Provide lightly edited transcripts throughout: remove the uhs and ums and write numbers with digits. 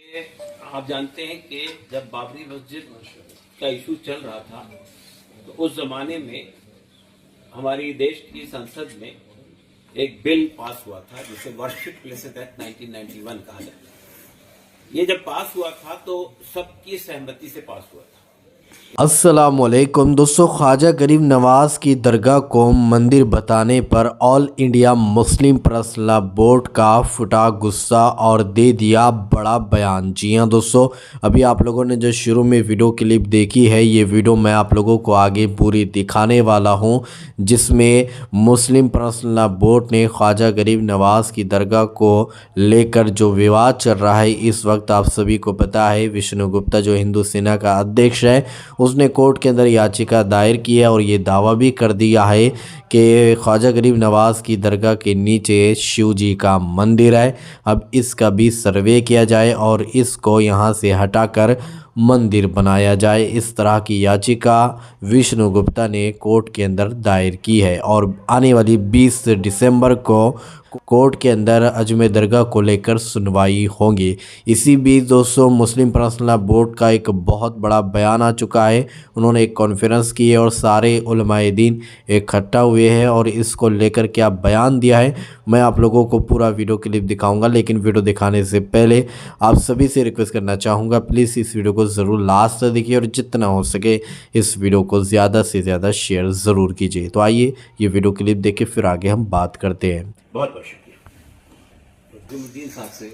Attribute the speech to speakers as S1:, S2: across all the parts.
S1: आप जानते हैं कि जब बाबरी मस्जिद का इशू चल रहा था तो उस जमाने में हमारी देश की संसद में एक बिल पास हुआ था जिसे वर्शिप प्लेसेस एक्ट 1991 कहा जाता है। ये जब पास हुआ था तो सबकी सहमति से पास हुआ था।
S2: अस्सलामुअलैकुम दोस्तों, ख्वाजा गरीब नवाज की दरगाह को मंदिर बताने पर all India Muslim personal board का फुटा गुस्सा और दे दिया बड़ा बयान। जी हां दोस्तों, अभी आप लोगों ने जो शुरू में वीडियो क्लिप देखी है, ये वीडियो मैं आप लोगों को आगे पूरी दिखाने वाला हूं, जिसमें मुस्लिम पर्सनल बोर्ड ने ख्वाजा गरीब नवाज की दरगाह को लेकर जो विवाद चल रहा है इस वक्त, आप सभी को पता है विष्णु गुप्ता जो हिंदू सेना का अध्यक्ष है, उसने कोर्ट के अंदर याचिका दायर की है और ये दावा भी कर दिया है कि ख्वाजा गरीब नवाज की दरगाह के नीचे शिव जी का मंदिर है। अब इसका भी सर्वे किया जाए और इसको यहाँ से हटाकर मंदिर बनाया जाए। इस तरह की याचिका विष्णु गुप्ता ने कोर्ट के अंदर दायर की है और आने वाली 20 दिसंबर को कोर्ट के अंदर अजमेर दरगाह को लेकर सुनवाई होगी। इसी बीच दोस्तों, मुस्लिम पर्सनल बोर्ड का एक बहुत बड़ा बयान आ चुका है। उन्होंने एक कॉन्फ्रेंस की है और सारे उलमाए दीन इकट्ठा हुए हैं और इसको लेकर क्या बयान दिया है मैं आप लोगों को पूरा वीडियो क्लिप दिखाऊंगा। लेकिन वीडियो दिखाने से पहले आप सभी से रिक्वेस्ट करना चाहूँगा, प्लीज़ इस वीडियो को ज़रूर लास्ट तक देखिए और जितना हो सके इस वीडियो को ज़्यादा से ज़्यादा शेयर ज़रूर कीजिए। तो आइए ये वीडियो क्लिप देख के फिर आगे हम बात करते हैं।
S1: बहुत बहुत शुक्रिया। जुमुद्दीन साहब से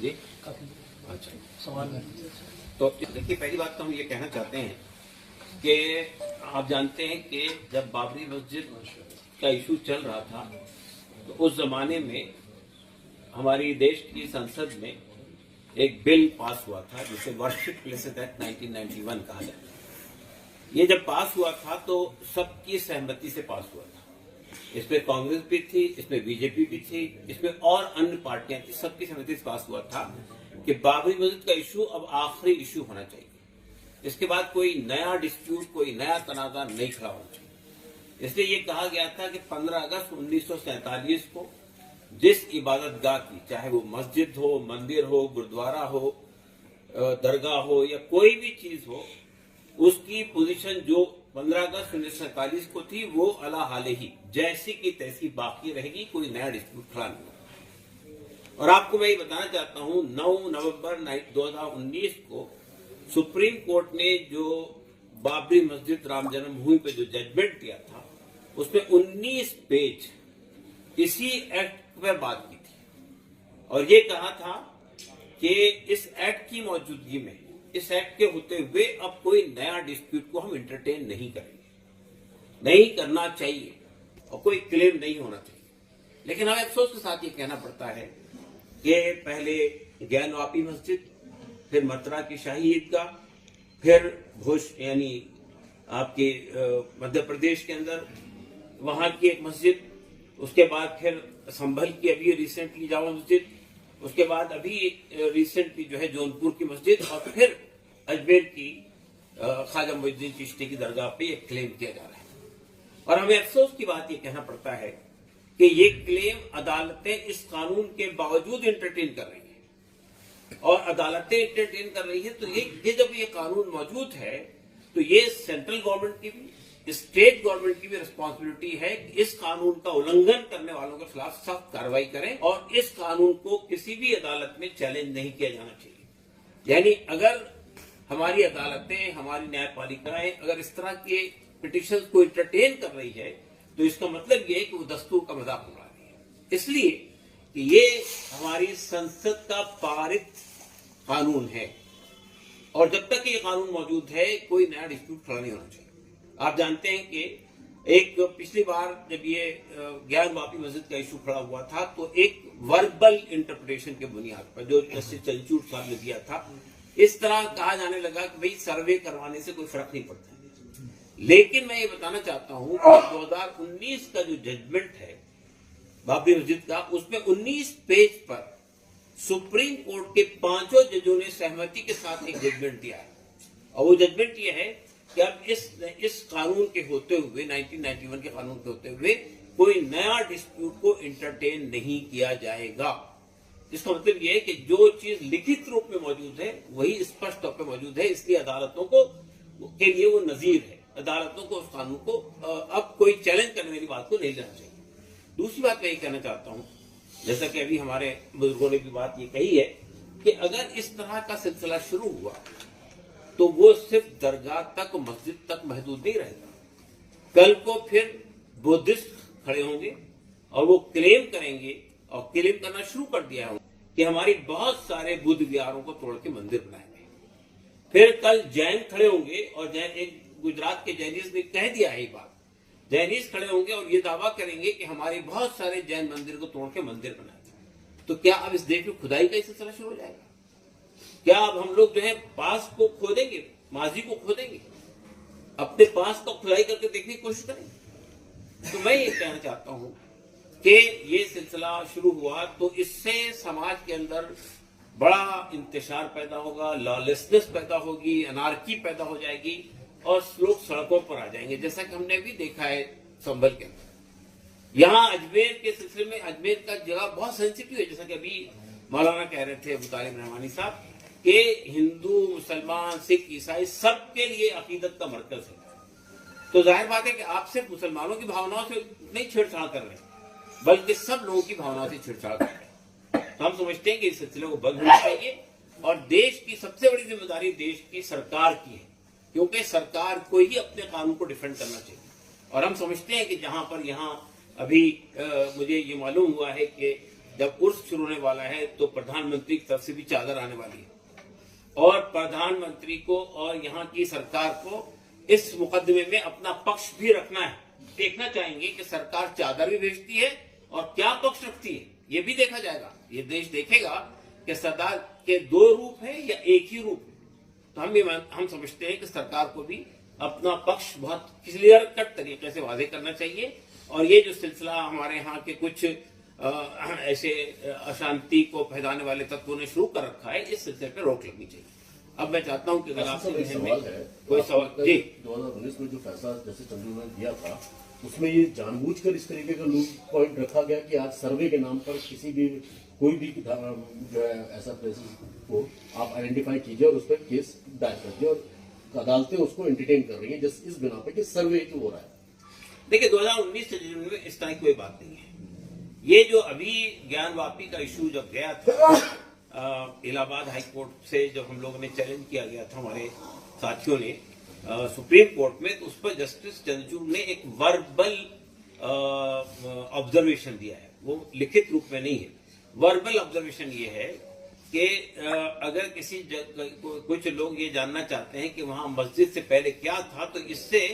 S1: जी अच्छा सवाल है। तो देखिए, पहली बात तो हम ये कहना चाहते हैं कि आप जानते हैं कि जब बाबरी मस्जिद का इशू चल रहा था तो उस जमाने में हमारी देश की संसद में एक बिल पास हुआ था जिसे वर्शिप प्लेसेस एक्ट 1991 कहा जाता है। ये जब पास हुआ था तो सबकी सहमति से पास हुआ था। इसमें कांग्रेस भी थी, इसमें बीजेपी भी थी, इसमें और अन्य पार्टियां थी, सबकी सहमति से पास हुआ था कि बाबरी मस्जिद का इशू अब आखिरी इशू होना चाहिए। इसके बाद कोई नया डिस्प्यूट, कोई नया तनाजा नहीं खड़ा होना चाहिए। इसलिए ये कहा गया था कि 15 अगस्त 1947 को जिस इबादत गाह की, चाहे वो मस्जिद हो, मंदिर हो, गुरुद्वारा हो, दरगाह हो या कोई भी चीज हो, उसकी पोजीशन जो 15 अगस्त 1947 को थी वो अला हाले ही जैसी की तैसी बाकी रहेगी, कोई नया डिस्प्यूट खड़ा नहीं होगा। और आपको मैं ये बताना चाहता हूं, 9 नवंबर 2019 को सुप्रीम कोर्ट ने जो बाबरी मस्जिद राम जन्मभूमि पे जो जजमेंट दिया था उसमें 19 पेज इसी एक्ट पर बात की थी और ये कहा था कि इस एक्ट की मौजूदगी में, इस एक्ट के होते हुए अब कोई नया डिस्प्यूट को हम इंटरटेन नहीं करेंगे, नहीं करना चाहिए और कोई क्लेम नहीं होना चाहिए। लेकिन हमें अफसोस के साथ ये कहना पड़ता है कि पहले ज्ञानवापी मस्जिद, फिर मथुरा की शाही ईदगाह, फिर भोज यानी आपके मध्य प्रदेश के अंदर वहां की एक मस्जिद, उसके बाद फिर संभल की अभी रिसेंटली जामा मस्जिद, उसके बाद अभी रिसेंटली जो है जौनपुर की मस्जिद और फिर अजमेर की ख्वाजा मोइनुद्दीन चिश्ती की दरगाह पे ये क्लेम किया जा रहा है। और हमें अफसोस की बात ये कहना पड़ता है कि ये क्लेम अदालतें इस कानून के बावजूद इंटरटेन कर रही हैं और अदालतें इंटरटेन कर रही है तो ये जब ये कानून मौजूद है तो ये सेंट्रल गवर्नमेंट की भी, स्टेट गवर्नमेंट की भी रिस्पॉन्सिबिलिटी है कि इस कानून का उल्लंघन करने वालों के खिलाफ सख्त कार्रवाई करें और इस कानून को किसी भी अदालत में चैलेंज नहीं किया जाना चाहिए। यानी अगर हमारी अदालतें, हमारी न्यायपालिकाएं अगर इस तरह के पिटिशन को इंटरटेन कर रही है तो इसका मतलब ये है कि वो दस्तूर का मजाक उड़ा रही है। इसलिए कि ये हमारी संसद का पारित कानून है और जब तक ये कानून मौजूद है कोई नया डिस्प्यूट खड़ा नहीं होना चाहिए। आप जानते हैं कि एक पिछली बार जब ये ज्ञानवापी मस्जिद का इशू खड़ा हुआ था तो एक वर्बल इंटरप्रिटेशन के बुनियाद पर जो जस्टिस चंद्रचूड़ साहब ने दिया था, इस तरह कहा जाने लगा कि भाई सर्वे करवाने से कोई फर्क नहीं पड़ता। लेकिन मैं ये बताना चाहता हूं कि 2019 का जो जजमेंट है बाबरी मस्जिद का, उसमें 19 पेज पर सुप्रीम कोर्ट के 5 जजों ने सहमति के साथ एक जजमेंट दिया है और वो जजमेंट ये है कि अब इस कानून के होते हुए, 1991 के कानून के होते हुए कोई नया डिस्प्यूट को इंटरटेन नहीं किया जाएगा। इसका मतलब यह है कि जो चीज लिखित रूप वही स्पष्ट तौर पर मौजूद है, इसलिए अदालतों को के लिए वो नजीर है। अदालतों को उस कानून को अब कोई चैलेंज करने वाली बात को नहीं लेना चाहिए। दूसरी बात मैं ये कहना चाहता हूं, जैसा कि अभी हमारे बुजुर्गों ने भी बात ये कही है कि अगर इस तरह का सिलसिला शुरू हुआ तो वो सिर्फ दरगाह तक, मस्जिद तक महदूद नहीं रहेगा। कल को फिर बुद्धिस्ट खड़े होंगे और वो क्लेम करेंगे, और क्लेम करना शुरू कर दिया है कि हमारी बहुत सारे बुद्ध विहारों को तोड़ के मंदिर बनाए गए। फिर कल जैन खड़े होंगे, और जैन, एक गुजरात के जैनिस्ट ने कह दिया है ये बात, जैनिस्ट खड़े होंगे और ये दावा करेंगे कि हमारे बहुत सारे जैन मंदिर को तोड़ के मंदिर बनाए। तो क्या अब इस देश में खुदाई का सिलसिला शुरू हो जाएगा? क्या अब हम लोग जो है पास को खोदेंगे, माजी को खोदेंगे, अपने पास को खुदाई करके देखने की कोशिश करेंगे? तो मैं ये कहना चाहता हूं कि ये सिलसिला शुरू हुआ तो इससे समाज के अंदर बड़ा इंतशार पैदा होगा, लॉलेसनेस पैदा होगी, अनार्की पैदा हो जाएगी और लोग सड़कों पर आ जाएंगे, जैसा कि हमने भी देखा है संभल के अंदर। यहाँ अजमेर के सिलसिले में, अजमेर का जगह बहुत सेंसिटिव है, जैसा कि अभी मौलाना कह रहे थे अबू तालिब रहमानी साहब, कि हिंदू, मुसलमान, सिख, ईसाई सबके लिए अकीदत का मरकज है। तो जाहिर बात है कि आप सिर्फ मुसलमानों की भावनाओं से नहीं छेड़छाड़ कर रहे, बल्कि सब लोगों की भावनाओं से छेड़छाड़ कर रहे हैं। तो हम समझते हैं कि इस सिलसिले को बंद होना चाहिए, और देश की सबसे बड़ी जिम्मेदारी देश की सरकार की है, क्योंकि सरकार को ही अपने कानून को डिफेंड करना चाहिए। और हम समझते हैं कि जहां पर यहाँ अभी मुझे ये मालूम हुआ है कि जब उर्स शुरू होने वाला है तो प्रधानमंत्री की तरफ से भी चादर आने वाली है, और प्रधानमंत्री को और यहाँ की सरकार को इस मुकदमे में अपना पक्ष भी रखना है। देखना चाहेंगे कि सरकार चादर भी भेजती है और क्या पक्ष रखती है, ये भी देखा जाएगा। ये देश देखेगा कि सरदार के दो रूप है या एक ही रूप है। तो हम समझते हैं कि सरकार को भी अपना पक्ष बहुत क्लियर कट तरीके से वाजे करना चाहिए, और ये जो सिलसिला हमारे यहाँ के कुछ ऐसे अशांति को फैलाने वाले तत्वों ने शुरू कर रखा है, इस सिलसिले पर रोक लगनी चाहिए। अब मैं चाहता हूँ कि अगर आपसे कोई सवाल जी
S3: 2019 में जो फैसला जैसे चंद्रू ने दिया था, उसमें ये जानबूझकर इस तरीके का लूप पॉइंट रखा गया कि आज सर्वे के नाम पर किसी भी कोई भी जो है ऐसा प्लेसेस को आप आइडेंटिफाई कीजिए और उस पर केस दायर कीजिए, और अदालतें उसको एंटरटेन कर रही है जिस इस बिना पर कि सर्वे क्यों हो रहा है।
S1: देखिए 2019 से में इस तरह की कोई बात नहीं है। ये जो अभी ज्ञानवापी का इशू जब गया था इलाहाबाद हाई कोर्ट से, जब हम लोगों ने चैलेंज किया गया था हमारे साथियों ने सुप्रीम कोर्ट में, तो उस पर जस्टिस चंद्रचूड़ ने एक वर्बल ऑब्जर्वेशन दिया है, वो लिखित रूप में नहीं है। वर्बल ऑब्जर्वेशन ये है कि अगर किसी कुछ लोग ये जानना चाहते हैं कि वहां मस्जिद से पहले क्या था, तो इससे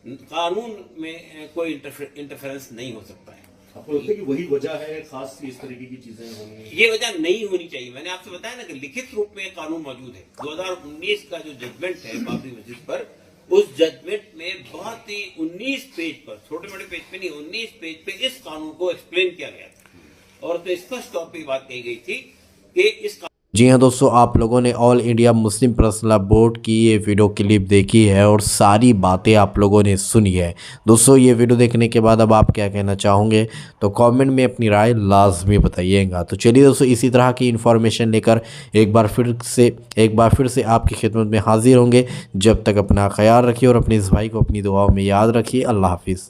S1: कानून में कोई इंटरफेरेंस नहीं हो सकता है।
S3: आपको लगता है कि वही वजह है खास इस तरीके की चीजें होनी?
S1: ये वजह नहीं होनी चाहिए। मैंने आपसे बताया ना कि लिखित रूप में कानून मौजूद है। 2019 का जो जजमेंट है बाबरी मस्जिद पर, उस जजमेंट में बहुत ही 19 पेज पर, छोटे मोटे पेज पे नहीं, 19 पेज पे इस कानून को एक्सप्लेन किया गया था, और तो स्पष्ट तौर पर बात कही गई थी कि इस।
S2: जी हाँ दोस्तों, आप लोगों ने all India Muslim personal law board की ये वीडियो क्लिप देखी है और सारी बातें आप लोगों ने सुनी है। दोस्तों ये वीडियो देखने के बाद अब आप क्या कहना चाहोगे तो कमेंट में अपनी राय लाजमी बताइएगा। तो चलिए दोस्तों, इसी तरह की इन्फॉर्मेशन लेकर एक बार फिर से आपकी खिदमत में हाजिर होंगे। जब तक अपना ख्याल रखिए और अपने इस भाई को अपनी दुआओं में याद रखिए। अल्लाह हाफिज़।